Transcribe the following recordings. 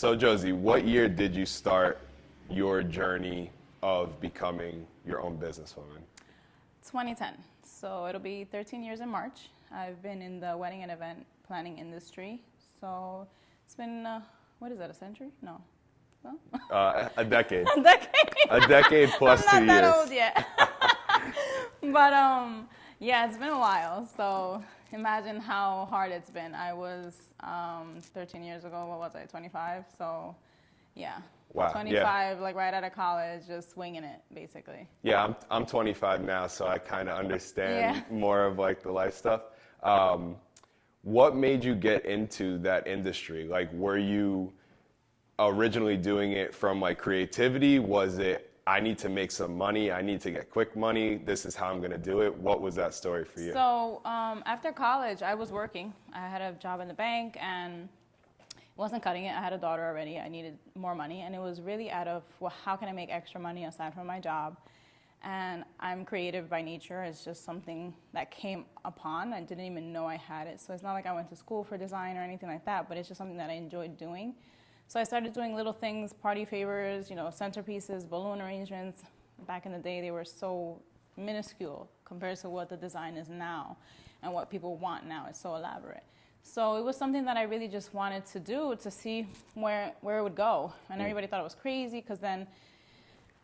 So Josie, what year did you start your journey of becoming your own businesswoman? 2010. So it'll be 13 years in March. I've been in the wedding and event planning industry. So it's been, what is that, a century? No. A decade. A decade. A decade plus 2 years. I'm not that old yet. But yeah, it's been a while. So imagine how hard it's been. I was 13 years ago, what was I, 25? So yeah. Wow. 25, like right out of college, just winging it, basically. Yeah, I'm 25 now, so I kind of understand more of like the life stuff. What made you get into that industry? Like, were you originally doing it from like creativity? Was it, I need to make some money, I need to get quick money, this is how I'm gonna do it? What was that story for you? So after college, I was working. I had a job in the bank and wasn't cutting it. I had a daughter already. I needed more money, and it was really out of, well, how can I make extra money aside from my job? And I'm creative by nature. It's just something that came upon. I didn't even know I had it. So it's not like I went to school for design or anything like that, but it's just something that I enjoyed doing. So I started doing little things, party favors, you know, centerpieces, balloon arrangements. Back in the day, they were so minuscule compared to what the design is now and what people want now. It's so elaborate. So it was something that I really just wanted to do to see where it would go. And everybody thought it was crazy because then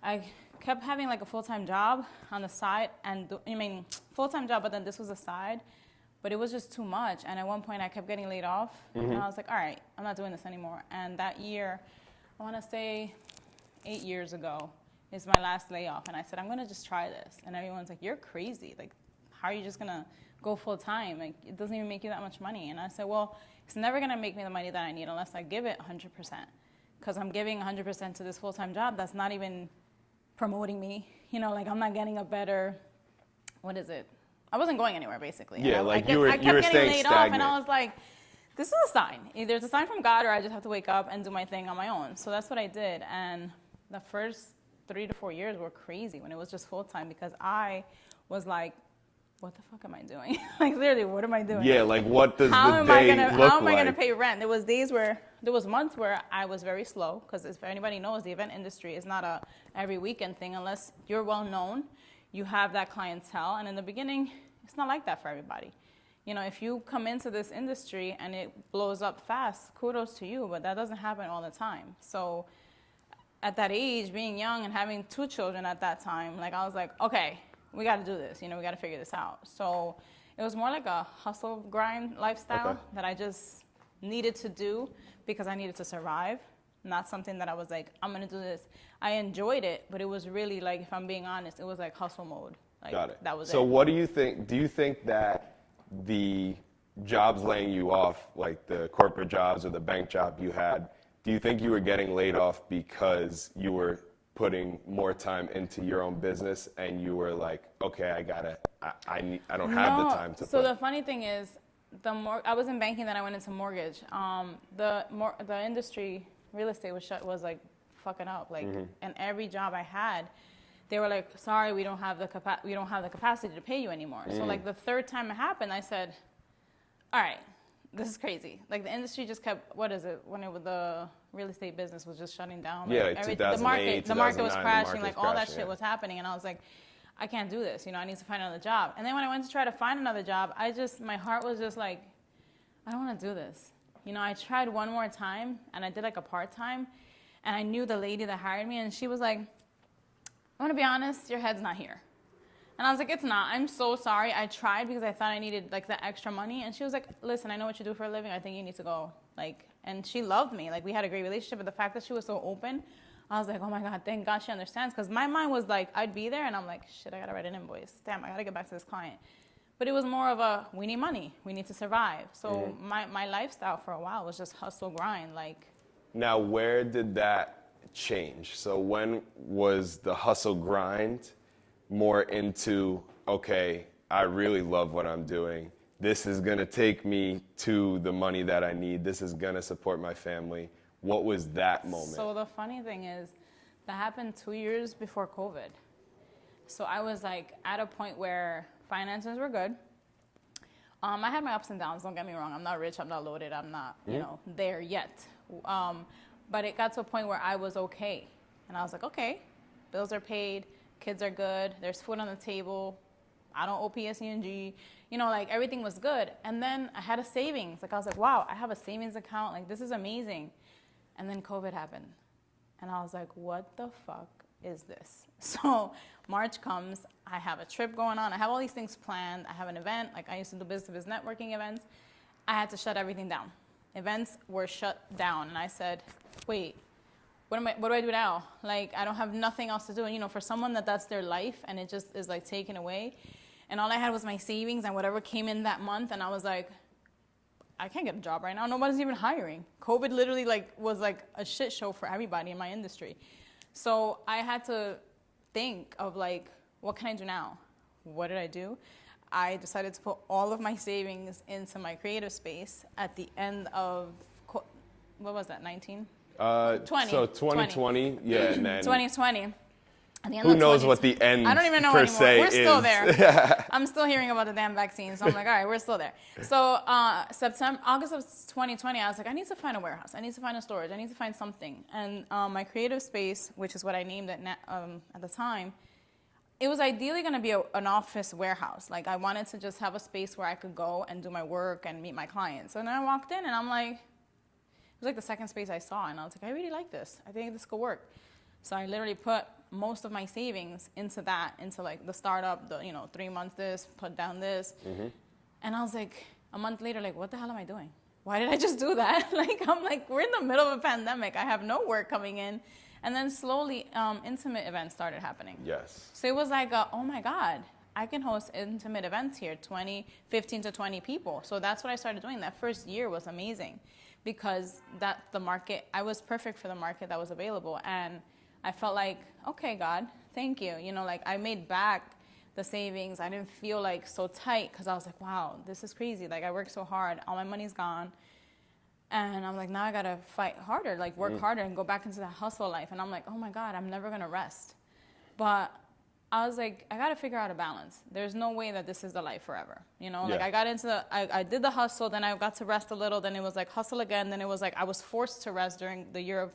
I kept having like a full-time job on the side. And full-time job, but then this was a side. But it was just too much. And at one point I kept getting laid off. And I was like, all right, I'm not doing this anymore. And that year, I want to say 8 years ago, is my last layoff. And I said, I'm going to just try this. And everyone's like, you're crazy. Like, how are you just going to go full time? Like, it doesn't even make you that much money. And I said, well, it's never going to make me the money that I need unless I give it 100%. Because I'm giving 100% to this full-time job that's not even promoting me. You know, like I'm not getting a better, what is it? I wasn't going anywhere, basically. Yeah, and like I you were kept getting staying laid stagnant. off, and I was like, this is a sign. Either it's a sign from God or I just have to wake up and do my thing on my own. So that's what I did. And the first 3 to 4 years were crazy when it was just full-time because I was like, what the fuck am I doing? Like, literally, what am I doing? Yeah, like what does how the am day I gonna, look How am I like? going to pay rent? There was months where I was very slow because if anybody knows, the event industry is not a every weekend thing unless you're well known, you have that clientele. And in the beginning, it's not like that for everybody. You know, if you come into this industry and it blows up fast, kudos to you, but that doesn't happen all the time. So at that age, being young and having 2 children at that time, like I was like, okay, we got to do this. You know, we got to figure this out. So it was more like a hustle grind lifestyle that I just needed to do because I needed to survive. Not something that I was like, I'm going to do this. I enjoyed it, but it was really like, if I'm being honest, it was like hustle mode. Like, Got it. That was so it. What do you think? Do you think that the jobs laying you off, like the corporate jobs or the bank job you had, do you think you were getting laid off because you were putting more time into your own business and you were like, okay, I don't have the time to So put. the funny thing is, I was in banking, then I went into mortgage. The industry, real estate was like fucking up. Like, and every job I had, they were like, sorry, we don't have the capacity to pay you anymore. So like the third time it happened, I said, all right, this is crazy. Like the industry just kept, the real estate business was just shutting down. Yeah, like 2008, the market was 2009, crashing, like all that crashing, shit was happening. And I was like, I can't do this. You know, I need to find another job. And then when I went to try to find another job, my heart was just like, I don't want to do this. You know, I tried one more time and I did like a part-time and I knew the lady that hired me and she was like, I'm going to be honest, your head's not here. And I was like, it's not. I'm so sorry. I tried because I thought I needed like the extra money. And she was like, listen, I know what you do for a living. I think you need to go. Like, and she loved me. Like, we had a great relationship. But the fact that she was so open, I was like, oh my God, thank God she understands. Because my mind was like, I'd be there and I'm like, shit, I got to write an invoice. Damn, I got to get back to this client. But it was more of a, we need money. We need to survive. So my lifestyle for a while was just hustle grind. Like. Now, where did that change? So when was the hustle grind more into, okay, I really love what I'm doing. This is going to take me to the money that I need. This is going to support my family. What was that moment? So the funny thing is, that happened 2 years before COVID. So I was like at a point where finances were good. I had my ups and downs, don't get me wrong. I'm not rich, I'm not loaded, I'm not, you know, there yet. But it got to a point where I was okay. And I was like, okay, bills are paid, kids are good, there's food on the table, I don't owe PSG, you know, like everything was good. And then I had a savings. Like I was like, wow, I have a savings account. Like this is amazing. And then COVID happened. And I was like, what the fuck is this? So March comes, I have a trip going on. I have all these things planned. I have an event. Like I used to do business networking events. I had to shut everything down. Events were shut down. And I said, wait, what do I do now? Like, I don't have nothing else to do. And, you know, for someone that's their life and it just is like taken away. And all I had was my savings and whatever came in that month. And I was like, I can't get a job right now. Nobody's even hiring. COVID literally was like a shit show for everybody in my industry. So I had to think of like, what can I do now? What did I do? I decided to put all of my savings into my creative space at the end of, what was that, 19? 20. So 2020, yeah, and then 2020. Who knows what the end I don't even know per anymore. se We're still is. there. I'm still hearing about the damn vaccine, so I'm like, all right, we're still there. So August of 2020, I was like, I need to find a warehouse. I need to find a storage. I need to find something. And my creative space, which is what I named it at the time, it was ideally going to be an office warehouse. Like I wanted to just have a space where I could go and do my work and meet my clients. So then I walked in and I'm like, it was like the second space I saw, and I was like, I really like this. I think this could work. So I literally put most of my savings into like the startup, 3 months this, put down this. Mm-hmm. And I was like, a month later, like, what the hell am I doing? Why did I just do that? I'm like, we're in the middle of a pandemic. I have no work coming in. And then slowly, intimate events started happening. Yes. So it was like, oh my God, I can host intimate events here, 15 to 20 people. So that's what I started doing. That first year was amazing because I was perfect for the market that was available. And I felt like, okay, God, thank you. Like I made back the savings. I didn't feel like so tight because I was like, wow, this is crazy. Like I worked so hard. All my money's gone. And I'm like, now I got to fight harder, like work harder and go back into that hustle life. And I'm like, oh my God, I'm never going to rest. But I was like, I got to figure out a balance. There's no way that this is the life forever. Like I got into I did the hustle, then I got to rest a little. Then it was like hustle again. Then it was like I was forced to rest during the year of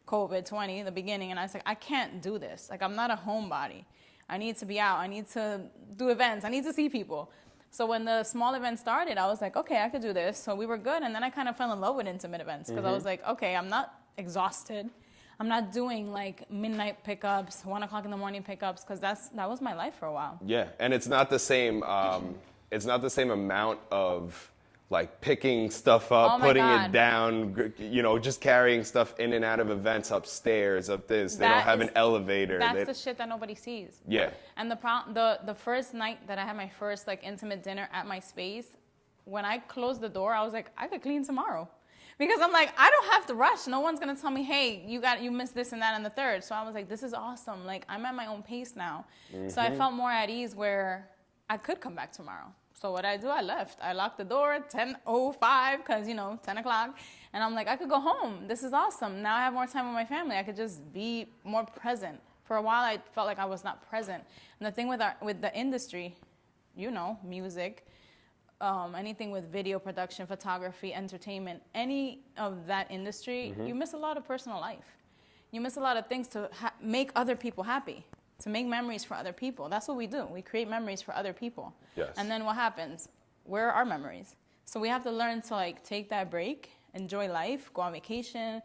COVID-20, the beginning. And I was like, I can't do this. Like I'm not a homebody. I need to be out. I need to do events. I need to see people. So when the small event started, I was like, okay, I could do this. So we were good. And then I kind of fell in love with intimate events because I was like, okay, I'm not exhausted. I'm not doing like midnight pickups, 1 o'clock in the morning pickups, because that was my life for a while. Yeah, and it's not the same. It's not the same amount of like picking stuff up, putting it down, just carrying stuff in and out of events, upstairs, up this. They don't have an elevator. That's the shit that nobody sees. Yeah. And the first night that I had my first like intimate dinner at my space, when I closed the door, I was like, I could clean tomorrow. Because I'm like, I don't have to rush. No one's going to tell me, hey, you missed this and that and the third. So I was like, this is awesome. Like, I'm at my own pace now. Mm-hmm. So I felt more at ease where I could come back tomorrow. So what I do, I left. I locked the door at 10:05 because, 10 o'clock. And I'm like, I could go home. This is awesome. Now I have more time with my family. I could just be more present. For a while, I felt like I was not present. And the thing with the industry, music, anything with video production, photography, entertainment, any of that industry, you miss a lot of personal life. You miss a lot of things to make other people happy, to make memories for other people. That's what we do. We create memories for other people. Yes. And then what happens? Where are our memories? So we have to learn to like take that break, enjoy life, go on vacation,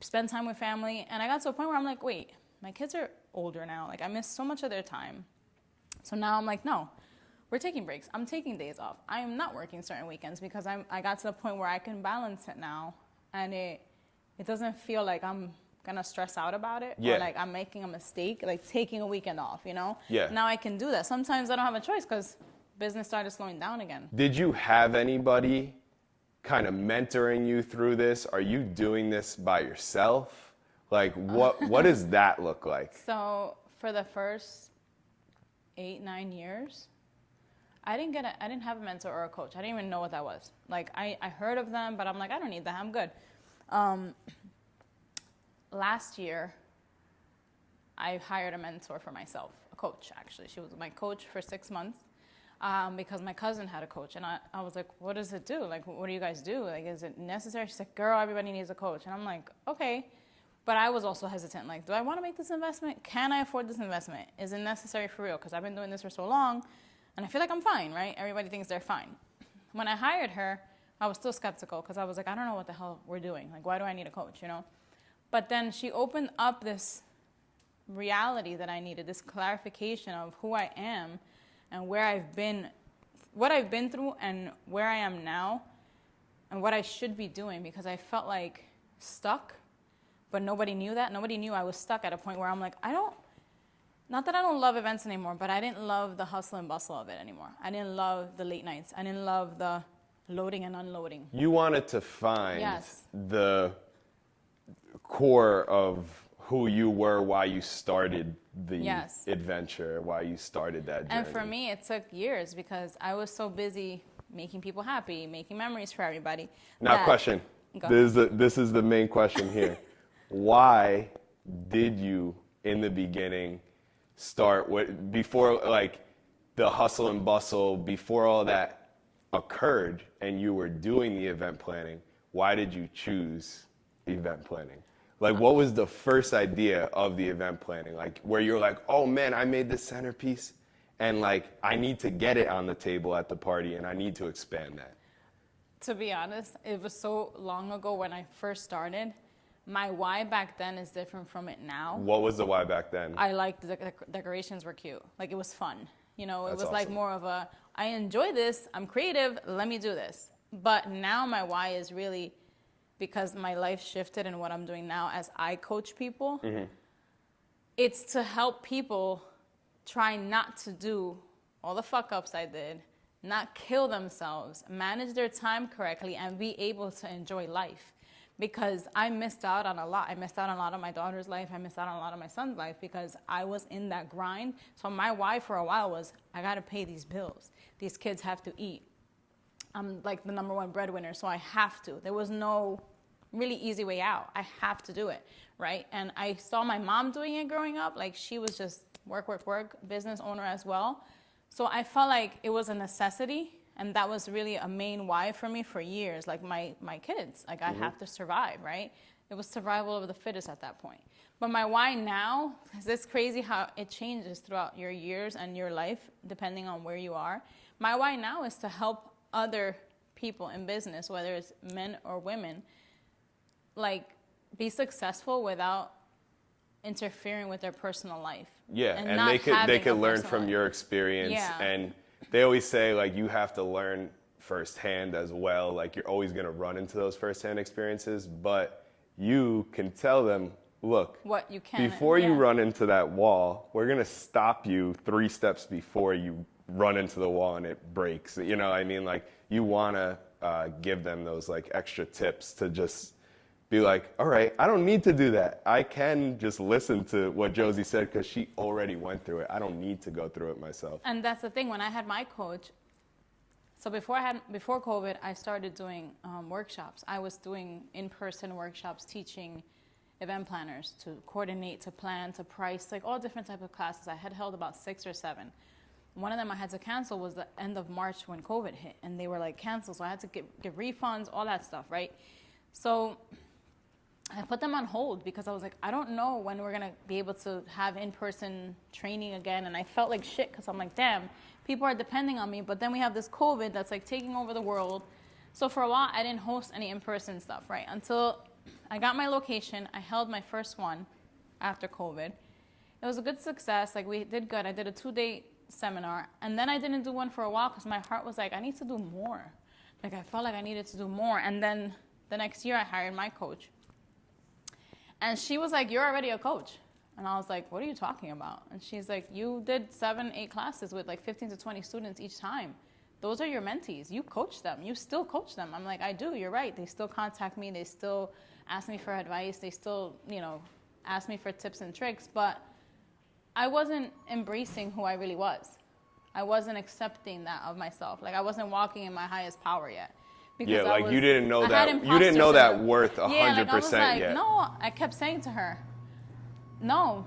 spend time with family. And I got to a point where I'm like, wait, my kids are older now. Like I miss so much of their time. So now I'm like, no. We're taking breaks. I'm taking days off. I am not working certain weekends because I got to the point where I can balance it now, and it doesn't feel like I'm gonna stress out about it or like I'm making a mistake, like taking a weekend off. Yeah. Now I can do that. Sometimes I don't have a choice because business started slowing down again. Did you have anybody kind of mentoring you through this? Are you doing this by yourself? Like what does that look like? So for the first 8-9 years. I didn't have a mentor or a coach. I didn't even know what that was. Like I heard of them, but I'm like, I don't need that. I'm good. Last year, I hired a mentor for myself, a coach actually. She was my coach for 6 months. because my cousin had a coach. And I was like, what does it do? Like, what do you guys do? Like, is it necessary? She's like, girl, everybody needs a coach. And I'm like, okay. But I was also hesitant. Like, do I want to make this investment? Can I afford this investment? Is it necessary for real? Because I've been doing this for so long, and I feel like I'm fine, right? Everybody thinks they're fine. When I hired her, I was still skeptical because I was like, I don't know what the hell we're doing. Like, why do I need a coach, you know? But then she opened up this reality that I needed, this clarification of who I am and where I've been, what I've been through and where I am now and what I should be doing, because I felt like stuck. But nobody knew that. Nobody knew I was stuck at a point where I'm like, not that I don't love events anymore, but I didn't love the hustle and bustle of it anymore. I didn't love the late nights. I didn't love the loading and unloading. You wanted to find the core of who you were, why you started the adventure, why you started that journey. And for me, it took years because I was so busy making people happy, making memories for everybody. Now, question. This is the main question here. Why did you, in the beginning, start before like the hustle and bustle, before all that occurred and you were doing the event planning, why did you choose event planning? Like, what was the first idea of the event planning? Like, where you're like, oh man, I made this centerpiece and like, I need to get it on the table at the party and I need to expand that. To be honest, it was so long ago when I first started. My why back then is different from it now. What was the why back then? I liked the decorations were cute. Like, it was fun. You know, it was awesome. like more of a, I enjoy this, I'm creative, let me do this. But now my why is really because my life shifted and what I'm doing now as I coach people. Mm-hmm. It's to help people try not to do all the fuck ups I did, not kill themselves, manage their time correctly, and be able to enjoy life. Because I missed out on a lot. I missed out on a lot of my daughter's life. I missed out on a lot of my son's life because I was in that grind. So my why for a while was, I got to pay these bills. These kids have to eat. I'm like the number one breadwinner, so I have to. There was no really easy way out. I have to do it, right? And I saw my mom doing it growing up. Like, she was just work, business owner as well. So I felt like it was a necessity. And that was really a main why for me for years, like my kids. Like, I have to survive, right? It was survival of the fittest at that point. But my why now, is this crazy how it changes throughout your years and your life, depending on where you are. My why now is to help other people in business, whether it's men or women, like, be successful without interfering with their personal life. Yeah, and they could learn from your experience. Yeah. And they always say, like, you have to learn firsthand as well. Like, you're always going to run into those firsthand experiences, but you can tell them, look, what you can before you run into that wall, we're going to stop you 3 steps before you run into the wall and it breaks. You know what I mean? Like, you want to give them those, like, extra tips to just be like, all right, I don't need to do that. I can just listen to what Josie said because she already went through it. I don't need to go through it myself. And that's the thing. When I had my coach, so before COVID, I started doing workshops. I was doing in-person workshops, teaching event planners to coordinate, to plan, to price, like all different type of classes. I had held about 6 or 7. One of them I had to cancel was the end of March when COVID hit, and they were like cancel. So I had to give refunds, all that stuff, right? So I put them on hold because I was like, I don't know when we're going to be able to have in-person training again. And I felt like shit because I'm like, damn, people are depending on me. But then we have this COVID that's like taking over the world. So for a while, I didn't host any in-person stuff, right? Until I got my location. I held my first one after COVID. It was a good success. Like, we did good. I did a 2-day seminar. And then I didn't do one for a while because my heart was like, I need to do more. Like, I felt like I needed to do more. And then the next year, I hired my coach. And she was like, you're already a coach. And I was like, what are you talking about? And she's like, you did 7, 8 classes with like 15 to 20 students each time. Those are your mentees. You coach them. You still coach them. I'm like, I do. You're right. They still contact me. They still ask me for advice. They still, ask me for tips and tricks. But I wasn't embracing who I really was. I wasn't accepting that of myself. Like, I wasn't walking in my highest power yet. Yeah, like you didn't know that. You didn't know that worth 100% yet. yet. No, I kept saying to her, no,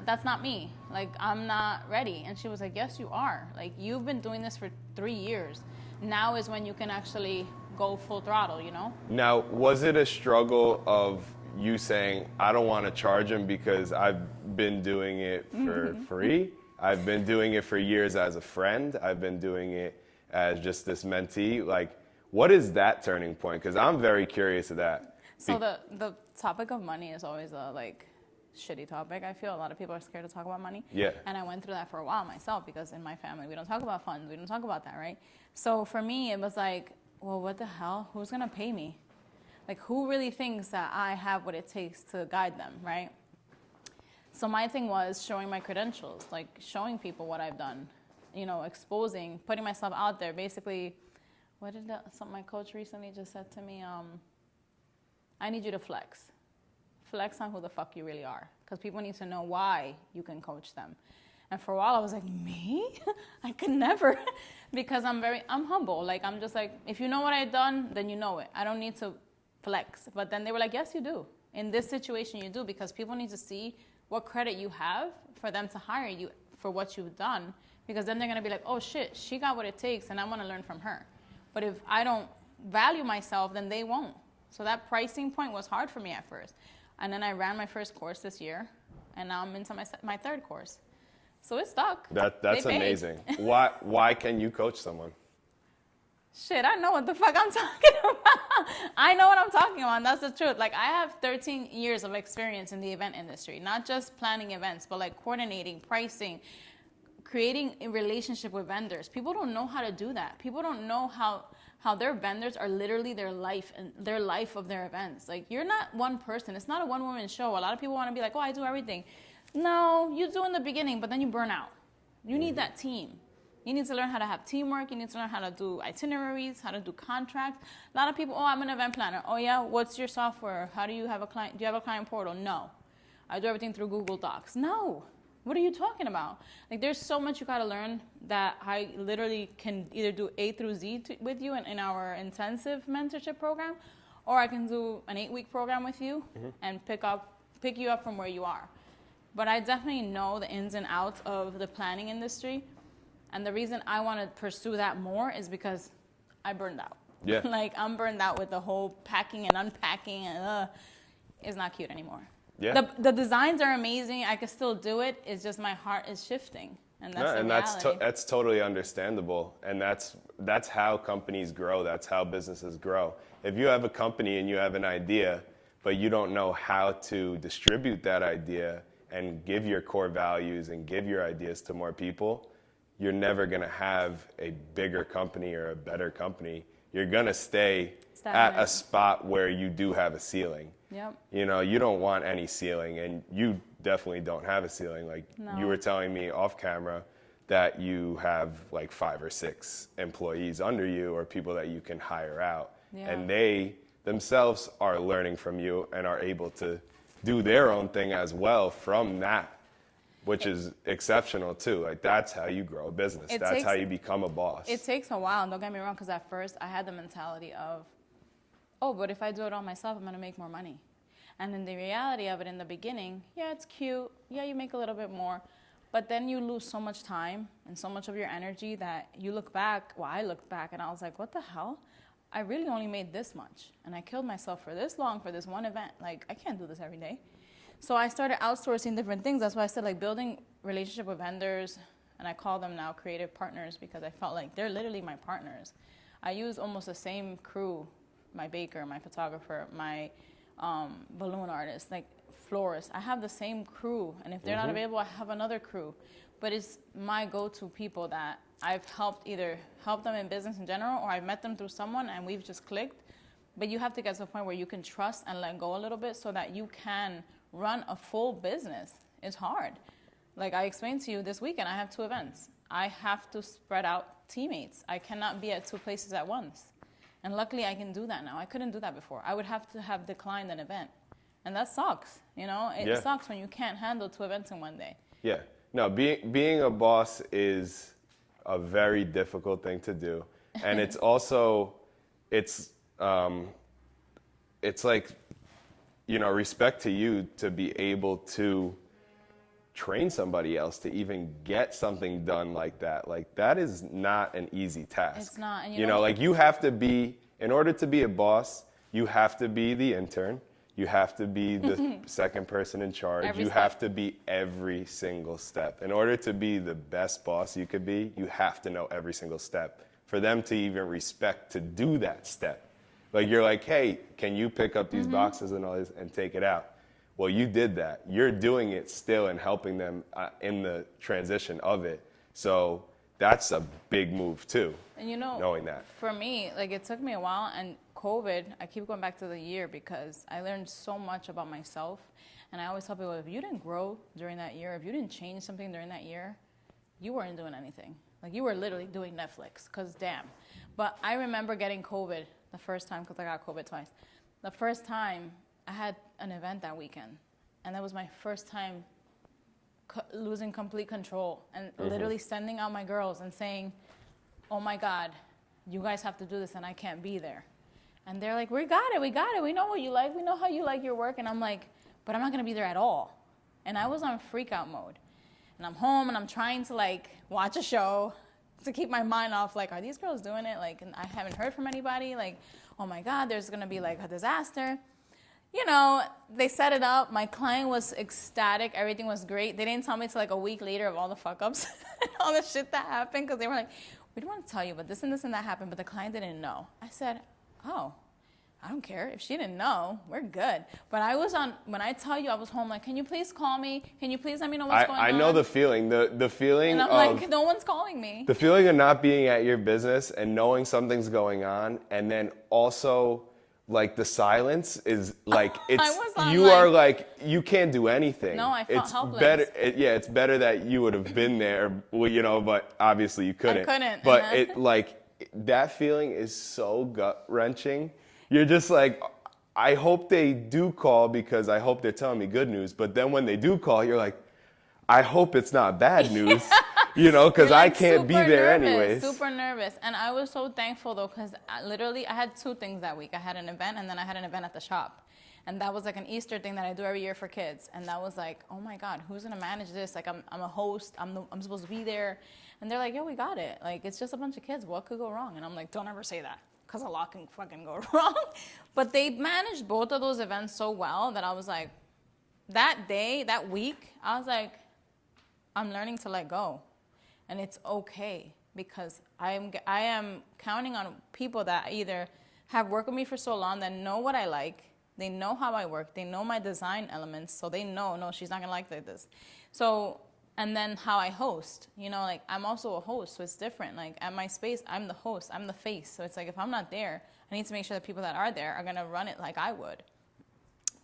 that's not me. Like, I'm not ready. And she was like, yes, you are. Like, you've been doing this for 3 years. Now is when you can actually go full throttle, you know? Now, was it a struggle of you saying, I don't want to charge him because I've been doing it for free? I've been doing it for years as a friend. I've been doing it as just this mentee. Like, what is that turning point? Because I'm very curious of that. So the topic of money is always a, like, shitty topic. I feel a lot of people are scared to talk about money. Yeah. And I went through that for a while myself, because in my family, we don't talk about funds. We don't talk about that, right? So for me, it was like, well, what the hell? Who's going to pay me? Like, who really thinks that I have what it takes to guide them, right? So my thing was showing my credentials, like showing people what I've done, you know, exposing, putting myself out there. Basically, what did my coach recently just said to me? I need you to flex. Flex on who the fuck you really are, because people need to know why you can coach them. And for a while I was like, me? I could never, because I'm humble. Like, I'm just like, if you know what I've done, then you know it. I don't need to flex. But then they were like, yes, you do. In this situation, you do, because people need to see what credit you have for them to hire you for what you've done, because then they're going to be like, oh shit, she got what it takes and I want to learn from her. But if I don't value myself, then they won't. So that pricing point was hard for me at first. And then I ran my first course this year, and now I'm into my third course. So it stuck. That's amazing. Why can you coach someone? Shit, I know what the fuck I'm talking about. I know what I'm talking about. That's the truth. Like, I have 13 years of experience in the event industry, not just planning events, but like coordinating, pricing, creating a relationship with vendors. People don't know how to do that. People don't know how their vendors are literally their life and their life of their events. Like, you're not one person. It's not a one-woman show. A lot of people want to be like, oh, I do everything. No, you do in the beginning, but then you burn out. You need that team. You need to learn how to have teamwork. You need to learn how to do itineraries, how to do contracts. A lot of people, oh, I'm an event planner. Oh, yeah, what's your software? How do you have a client? Do you have a client portal? No. I do everything through Google Docs. No. What are you talking about? Like, there's so much you got to learn that I literally can either do A through Z with you in our intensive mentorship program, or I can do an 8-week program with you and pick you up from where you are. But I definitely know the ins and outs of the planning industry. And the reason I want to pursue that more is because I burned out. Yeah. Like, I'm burned out with the whole packing and unpacking, and it's not cute anymore. Yeah. The designs are amazing. I can still do it. It's just my heart is shifting, and that's the reality. That's totally understandable. And that's how companies grow. That's how businesses grow. If you have a company and you have an idea, but you don't know how to distribute that idea and give your core values and give your ideas to more people, you're never going to have a bigger company or a better company. You're going to stay at a spot where you do have a ceiling. Yep. You know, you don't want any ceiling, and you definitely don't have a ceiling. Like, you were telling me off camera that you have like 5 or 6 employees under you, or people that you can hire out. Yeah. And they themselves are learning from you and are able to do their own thing as well from that, which is exceptional too. Like, that's how you grow a business. That's how you become a boss. It takes a while, and don't get me wrong, because at first I had the mentality of, oh, but if I do it all myself, I'm going to make more money. And then the reality of it in the beginning, yeah, it's cute. Yeah, you make a little bit more. But then you lose so much time and so much of your energy that you look back. Well, I looked back and I was like, what the hell? I really only made this much. And I killed myself for this long for this one event. Like, I can't do this every day. So I started outsourcing different things. That's why I said, like, building relationship with vendors. And I call them now creative partners, because I felt like they're literally my partners. I use almost the same crew, my baker, my photographer, my balloon artist, like florist. I have the same crew, and if they're not available, I have another crew. But it's my go-to people that I've helped, either help them in business in general, or I've met them through someone and we've just clicked. But you have to get to a point where you can trust and let go a little bit so that you can run a full business. It's hard. Like I explained to you, this weekend I have 2 events. I have to spread out teammates. I cannot be at 2 places at once. And luckily I can do that now. I couldn't do that before. I would have to have declined an event. And that sucks, you know? It sucks when you can't handle 2 events in one day. Yeah. No, being a boss is a very difficult thing to do. And it's also, it's like, you know, respect to you to be able to train somebody else to even get something done like that. Like that is not an easy task. It's not. And you know, like you have to be, in order to be a boss, you have to be the intern. You have to be the second person in charge. You have to be every single step. In order to be the best boss you could be, you have to know every single step. For them to even respect to do that step. Like you're like, hey, can you pick up these boxes and all this and take it out? Well, you did that. You're doing it still and helping them in the transition of it. So that's a big move too. And you know, knowing that. For me, like it took me a while, and COVID, I keep going back to the year because I learned so much about myself. And I always tell people, if you didn't grow during that year, if you didn't change something during that year, you weren't doing anything. Like you were literally doing Netflix, because damn. But I remember getting COVID the first time, because I got COVID twice. The first time I had an event that weekend, and that was my first time losing complete control and literally sending out my girls and saying, oh my God, you guys have to do this and I can't be there. And they're like, we got it. We know what you like. We know how you like your work. And I'm like, but I'm not going to be there at all. And I was on freak out mode. And I'm home and I'm trying to like watch a show to keep my mind off, like, are these girls doing it? Like, and I haven't heard from anybody. Like, oh my God, there's going to be like a disaster. You know, they set it up. My client was ecstatic. Everything was great. They didn't tell me till like a week later of all the fuck ups and all the shit that happened, because they were like, we don't want to tell you, but this and this and that happened, but the client didn't know. I said, oh, I don't care. If she didn't know, we're good. But I was when I tell you I was home, like, can you please call me? Can you please let me know what's going on? I know the feeling. The feeling and I'm like, no one's calling me. The feeling of not being at your business and knowing something's going on, and then also like the silence is like, are like, you can't do anything. No, I felt helpless. It's better that you would have been there, well, you know, but obviously you couldn't. I couldn't. But it like, that feeling is so gut wrenching. You're just like, I hope they do call because I hope they're telling me good news. But then when they do call, you're like, I hope it's not bad news. You know, because like I can't be there anyways. Super nervous. And I was so thankful, though, because literally I had two things that week. I had an event, and then I had an event at the shop. And that was like an Easter thing that I do every year for kids. And that was like, oh, my God, who's going to manage this? Like, I'm a host. I'm supposed to be there. And they're like, yo, we got it. Like, it's just a bunch of kids. What could go wrong? And I'm like, don't ever say that, because a lot can fucking go wrong. But they managed both of those events so well that I was like, that day, that week, I was like, I'm learning to let go. And it's okay, because I am counting on people that either have worked with me for so long that know what I like, they know how I work, they know my design elements, so they know, no, she's not gonna like this. So, and then how I host, you know, like I'm also a host, so it's different. Like at my space, I'm the host, I'm the face. So it's like, if I'm not there, I need to make sure that people that are there are gonna run it like I would.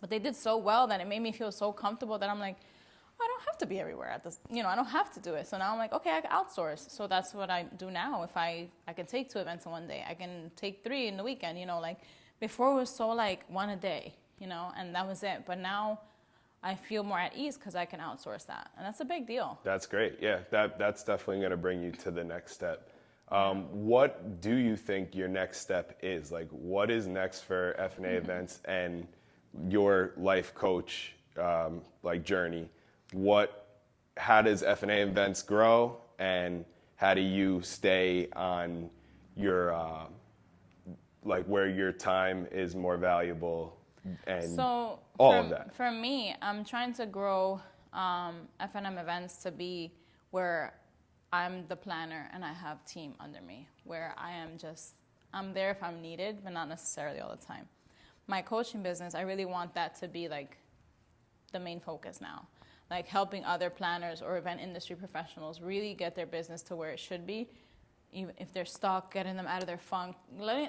But they did so well that it made me feel so comfortable that I'm like, I don't have to be everywhere at this, you know, I don't have to do it. So now I'm like, okay, I can outsource. So that's what I do now. If I can take 2 events in one day, I can take 3 in the weekend, you know, like before it was so like 1 a day, you know, and that was it. But now I feel more at ease because I can outsource that. And that's a big deal. That's great. Yeah, that's definitely going to bring you to the next step. What do you think your next step is? Like, what is next for F&A events and your life coach like journey? How does F&A events grow, and how do you stay on your, like where your time is more valuable and all of that? For me, I'm trying to grow F&M events to be where I'm the planner and I have team under me, where I'm there if I'm needed, but not necessarily all the time. My coaching business, I really want that to be like the main focus now. Like helping other planners or event industry professionals really get their business to where it should be, even if they're stuck, getting them out of their funk,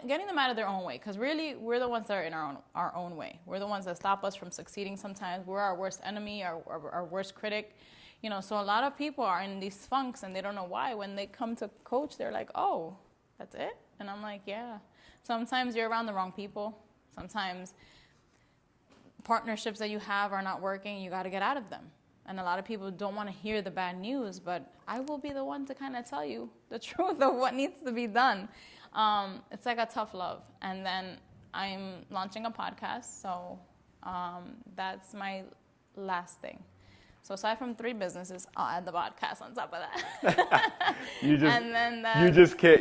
getting them out of their own way. Because really, we're the ones that are in our own way. We're the ones that stop us from succeeding sometimes. We're our worst enemy, our worst critic. You know, so a lot of people are in these funks and they don't know why. When they come to coach, they're like, oh, that's it? And I'm like, yeah. Sometimes you're around the wrong people. Sometimes partnerships that you have are not working. You got to get out of them. And a lot of people don't want to hear the bad news, but I will be the one to kind of tell you the truth of what needs to be done. It's like a tough love. And then I'm launching a podcast, so that's my last thing. So aside from 3 businesses, I'll add the podcast on top of that. You just and then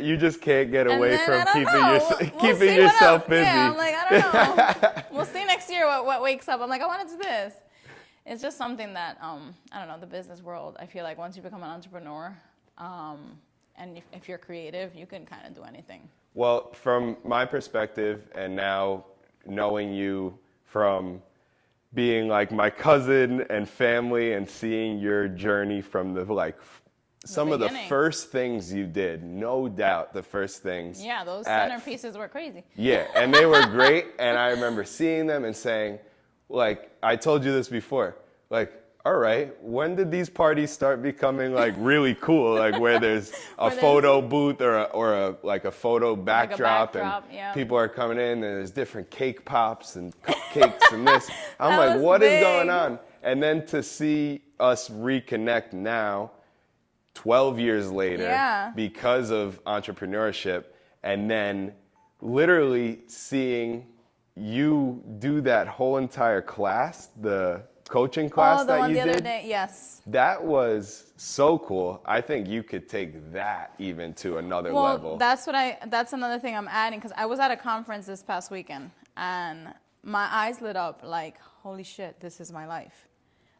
you just can't get away from keeping we'll yourself busy. Yeah, I'm like, I don't know. We'll see next year what wakes up. I'm like, I want to do this. It's just something that I don't know. The business world, I feel like once you become an entrepreneur, and if you're creative, you can kind of do anything. Well, from my perspective, and now knowing you from being like my cousin and family and seeing your journey from some of the first things you did, no doubt the first things. Yeah, those centerpieces were crazy. Yeah, and they were great. And I remember seeing them and saying, like, I told you this before, like, all right, when did these parties start becoming like really cool? Like where there's a photo booth or a photo backdrop, and people are coming in and there's different cake pops and cupcakes and this. I'm like, what is going on? And then to see us reconnect now, 12 years later, because of entrepreneurship, and then literally seeing you do that whole entire class, the coaching class that you did. Other day, yes. That was so cool. I think you could take that even to another level. That's another thing I'm adding, because I was at a conference this past weekend and my eyes lit up like, holy shit, this is my life.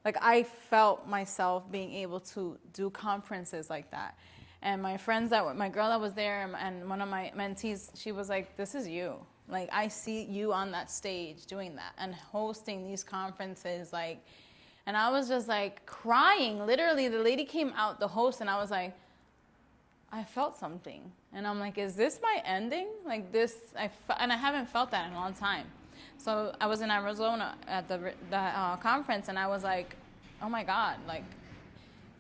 Like I felt myself being able to do conferences like that. And my girl that was there and one of my mentees, she was like, this is you. Like, I see you on that stage doing that and hosting these conferences, like, and I was just, like, crying. Literally, the lady came out, the host, and I was like, I felt something. And I'm like, is this my ending? Like, and I haven't felt that in a long time. So I was in Arizona at the conference, and I was like, oh, my God, like,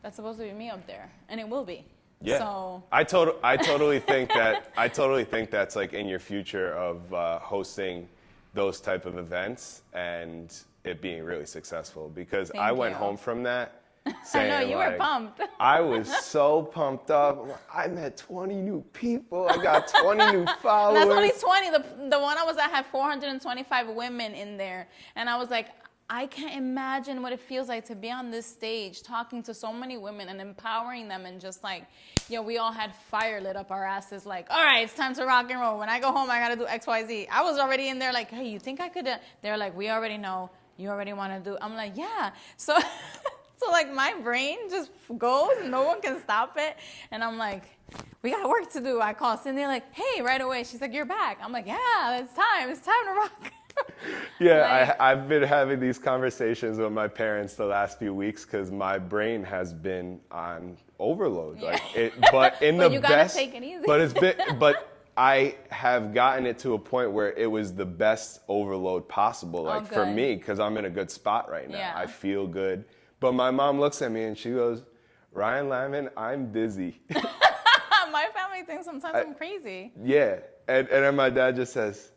that's supposed to be me up there. And it will be. Yeah, so, I totally think that's like in your future of hosting those type of events and it being really successful, because I went home from that saying, I know, you were pumped. I was so pumped up. I met 20 new people. I got 20 new followers. And that's only 20. The one I was at had 425 women in there, and I was like, I can't imagine what it feels like to be on this stage talking to so many women and empowering them, and just like, we all had fire lit up our asses like, all right, it's time to rock and roll. When I go home, I got to do X, Y, Z. I was already in there like, hey, you think I could? They're like, we already know. You already want to do. I'm like, yeah. So like my brain just goes. No one can stop it. And I'm like, we got work to do. I call Cindy like, hey, right away. She's like, you're back. I'm like, yeah, it's time. It's time to rock. Yeah, I've been having these conversations with my parents the last few weeks because my brain has been on overload. Yeah. But in the you best. Gotta take it easy. But I have gotten it to a point where it was the best overload possible, like for me, because I'm in a good spot right now. Yeah. I feel good. But my mom looks at me and she goes, Ryan Lyman, I'm dizzy. My family thinks sometimes I'm crazy. Yeah, and then my dad just says,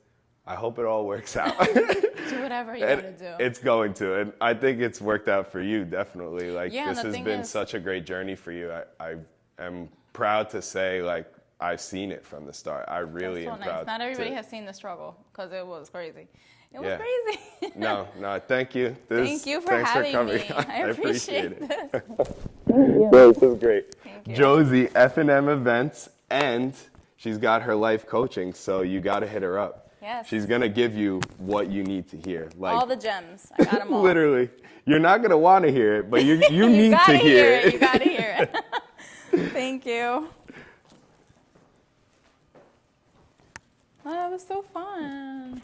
I hope it all works out. Do whatever you gotta do. It's going to, and I think it's worked out for you, definitely. Like, this has been such a great journey for you. I am proud to say, like, I've seen it from the start. I really am proud. Not everybody has seen the struggle, because it was crazy. It was crazy. No, thank you. Thank you for having me. I appreciate this. This is great. Thank you. Josie, F&M Events, and she's got her life coaching, so you got to hit her up. Yes. She's going to give you what you need to hear. Like, all the gems. I got them all. Literally. You're not going to want to hear it, but you need to hear it. You got to hear it. Thank you. Oh, that was so fun.